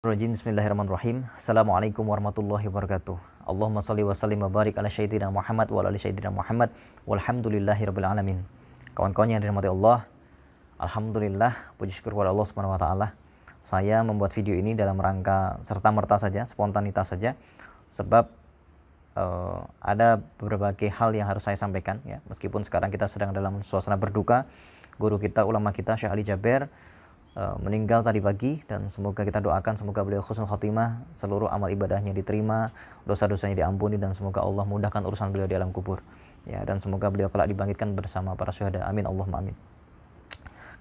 Bismillahirrahmanirrahim. Assalamualaikum warahmatullahi wabarakatuh. Allahumma salli wa sallim wa barik ala sayyidina Muhammad wa ala ali sayyidina Muhammad walhamdulillahi rabbil alamin. Kawan-kawan yang dirahmati Allah, alhamdulillah, puji syukur kepada Allah Subhanahu wa taala. Saya membuat video ini dalam rangka serta-merta saja, spontanitas saja, sebab ada berbagai hal yang harus saya sampaikan ya. Meskipun sekarang kita sedang dalam suasana berduka, guru kita, ulama kita Syekh Ali Jaber meninggal tadi pagi, dan semoga kita doakan semoga beliau husnul khotimah, seluruh amal ibadahnya diterima, dosa-dosanya diampuni, dan semoga Allah mudahkan urusan beliau di alam kubur ya, dan semoga beliau kelak dibangkitkan bersama para syuhada, amin Allahumma amin.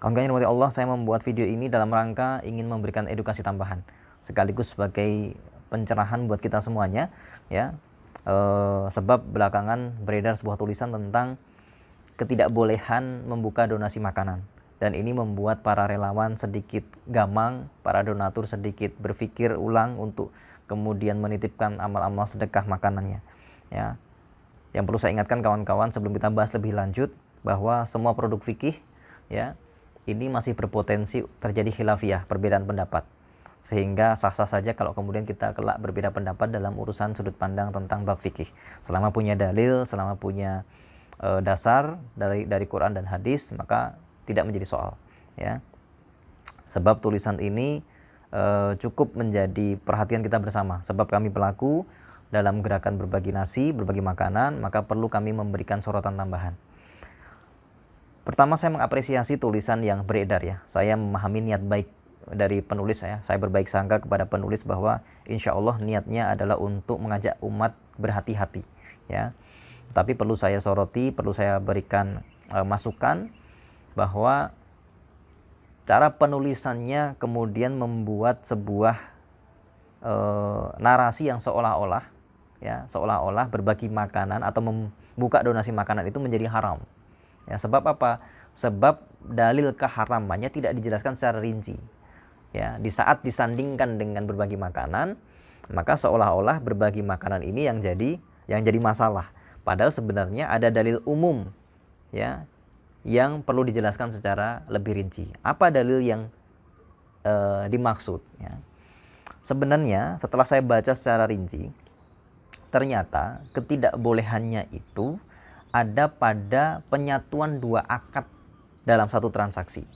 Kawan-kawan yang dirahmati Allah, saya membuat video ini dalam rangka ingin memberikan edukasi tambahan sekaligus sebagai pencerahan buat kita semuanya ya. Sebab belakangan beredar sebuah tulisan tentang ketidakbolehan membuka donasi makanan, dan ini membuat para relawan sedikit gamang, para donatur sedikit berpikir ulang untuk kemudian menitipkan amal-amal sedekah makanannya ya. Yang perlu saya ingatkan kawan-kawan sebelum kita bahas lebih lanjut, bahwa semua produk fikih ya ini masih berpotensi terjadi khilafiyah, perbedaan pendapat, sehingga sah-sah saja kalau kemudian kita kelak berbeda pendapat dalam urusan sudut pandang tentang bab fikih, selama punya dalil, selama punya dasar dari Quran dan hadis, maka tidak menjadi soal ya. Sebab tulisan ini cukup menjadi perhatian kita bersama, sebab kami pelaku dalam gerakan berbagi nasi, berbagi makanan, maka perlu kami memberikan sorotan tambahan. Pertama, saya mengapresiasi tulisan yang beredar ya. Saya memahami niat baik dari penulis saya berbaik sangka kepada penulis bahwa insya Allah niatnya adalah untuk mengajak umat berhati-hati ya. Tapi perlu saya soroti, perlu saya berikan masukan bahwa cara penulisannya kemudian membuat sebuah narasi yang seolah-olah berbagi makanan atau membuka donasi makanan itu menjadi haram ya. Sebab apa? Sebab dalil keharamannya tidak dijelaskan secara rinci ya. Di saat disandingkan dengan berbagi makanan, maka seolah-olah berbagi makanan ini yang jadi masalah, padahal sebenarnya ada dalil umum ya yang perlu dijelaskan secara lebih rinci. Apa dalil yang dimaksud ya? Sebenarnya setelah saya baca secara rinci, ternyata ketidakbolehannya itu ada pada penyatuan dua akad dalam satu transaksi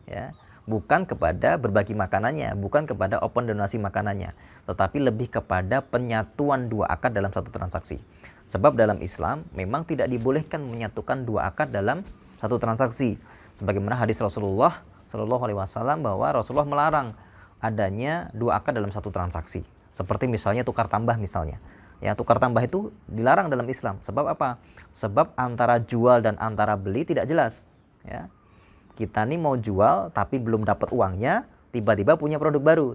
ya. Bukan kepada berbagi makanannya, bukan kepada open donasi makanannya, tetapi lebih kepada penyatuan dua akad dalam satu transaksi. Sebab dalam Islam memang tidak dibolehkan menyatukan dua akad dalam satu transaksi, sebagaimana hadis Rasulullah Shallallahu Alaihi Wasallam bahwa Rasulullah melarang adanya dua akad dalam satu transaksi. Seperti misalnya tukar tambah misalnya. Ya, tukar tambah itu dilarang dalam Islam. Sebab apa? Sebab antara jual dan antara beli tidak jelas. Ya. Kita nih mau jual tapi belum dapat uangnya, tiba-tiba punya produk baru,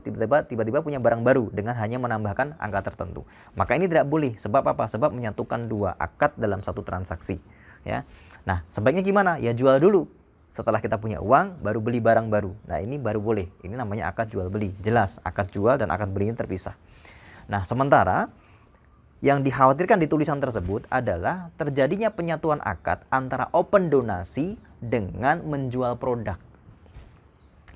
tiba-tiba punya barang baru dengan hanya menambahkan angka tertentu. Maka ini tidak boleh. Sebab apa? Sebab menyatukan dua akad dalam satu transaksi. Ya. Nah, sebaiknya gimana? Ya jual dulu. Setelah kita punya uang, baru beli barang baru. Nah, ini baru boleh. Ini namanya akad jual beli. Jelas, akad jual dan akad beli ini terpisah. Nah, sementara yang dikhawatirkan di tulisan tersebut adalah terjadinya penyatuan akad antara open donasi dengan menjual produk.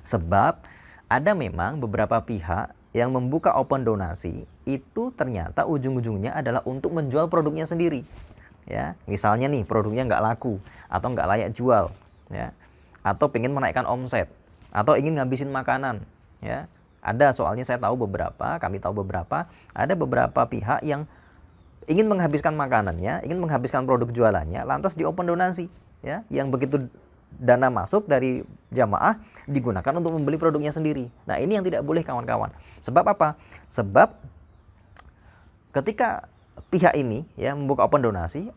Sebab ada memang beberapa pihak yang membuka open donasi itu ternyata ujung-ujungnya adalah untuk menjual produknya sendiri. Ya, misalnya nih produknya nggak laku atau nggak layak jual, ya, atau pengen menaikkan omset, atau ingin ngabisin makanan, ya. Ada, soalnya kami tahu beberapa, ada beberapa pihak yang ingin menghabiskan makanannya, ingin menghabiskan produk jualannya, lantas di open donasi, ya, yang begitu dana masuk dari jamaah digunakan untuk membeli produknya sendiri. Nah, ini yang tidak boleh kawan-kawan. Sebab apa? Sebab ketika pihak ini ya membuka open donasi,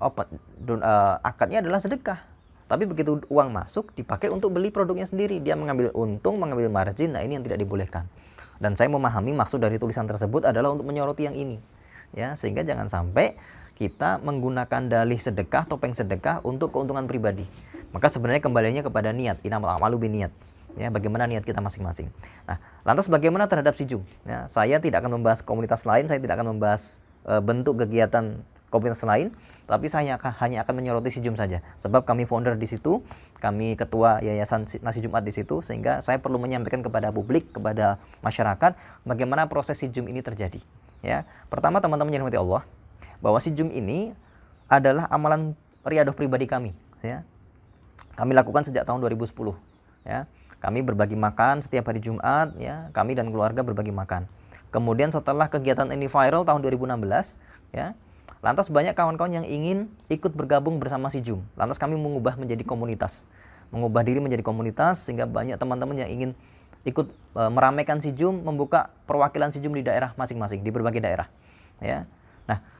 akadnya adalah sedekah. Tapi begitu uang masuk dipakai untuk beli produknya sendiri, dia mengambil untung, mengambil margin. Nah, ini yang tidak dibolehkan. Dan saya memahami maksud dari tulisan tersebut adalah untuk menyoroti yang ini. Ya, sehingga jangan sampai kita menggunakan dalih sedekah, topeng sedekah untuk keuntungan pribadi. Maka sebenarnya kembalinya kepada niat, innamal a'malu binniyat. Ya, bagaimana niat kita masing-masing. Nah, lantas bagaimana terhadap Sijum? Ya, saya tidak akan membahas komunitas lain, saya tidak akan membahas bentuk kegiatan komunitas lain, tapi saya hanya akan menyoroti Si Jum saja. Sebab kami founder di situ, kami ketua Yayasan Nasi Jumat di situ, sehingga saya perlu menyampaikan kepada publik, kepada masyarakat bagaimana proses Si Jum ini terjadi. Ya, pertama teman-teman yang dirahmati Allah, bahwa Si Jum ini adalah amalan riyadah pribadi kami. Ya, kami lakukan sejak tahun 2010. Ya, kami berbagi makan setiap hari Jumat. Ya, kami dan keluarga berbagi makan. Kemudian setelah kegiatan ini viral tahun 2016, ya, lantas banyak kawan-kawan yang ingin ikut bergabung bersama Si Jum. Lantas kami mengubah menjadi komunitas, mengubah diri menjadi komunitas, sehingga banyak teman-teman yang ingin ikut meramaikan Si Jum, membuka perwakilan Si Jum di daerah masing-masing, di berbagai daerah. Ya, nah